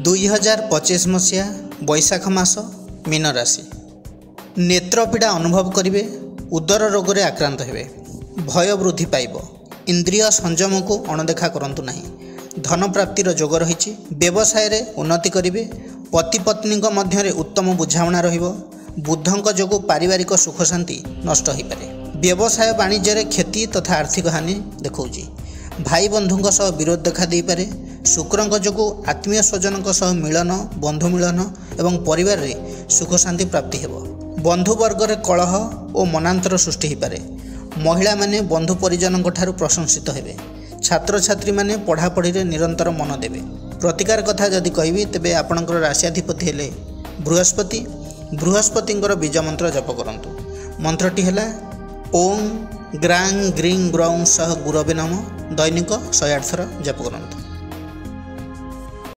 2025 मसीहा बैशाख मास मीन राशि। नेत्रपीड़ा अनुभव करेंगे, उदर रोग में आक्रांत हेबे, भय वृद्धि पाइब, इंद्रिय संयम को अणदेखा करंतु नहीं। धन प्राप्तिर जोग रही। व्यवसाय रे उन्नति करेंगे, पति पत्नी मध्य उत्तम बुझाणा रहिबो। बुद्धंक जोगु पारिवारिक सुख शांति नष्ट हो पारे। व्यवसाय वाणिज्य रे क्षति तथा आर्थिक हानि देखौछि। भाई बंधुंक सह विरोध देखा दे पारे। शुक्रंक जोगु आत्मीय स्वजनक सह मिलन, बंधु मिलन एवं परिवार रे सुख शांति प्राप्ति हेबो। बंधुवर्ग रे कलह और मनांतर सृष्टि हो पारे। महिला माने बंधु परिजनक ठारू प्रशंसित हेबे। छात्र छात्री माने पढ़ापढ़ी रे निरंतर मन देबे। प्रतिकार कथा जदि कहबी तेबे आपणकर राशियाधिपति हेले बृहस्पति। बृहस्पतिंकर बीज मंत्र जप करंतु। मंत्रटी हेला ओम ग्रां ग्रीं ग्रौं सह गुरवे नमः। दैनिक 108 थर जप करंतु।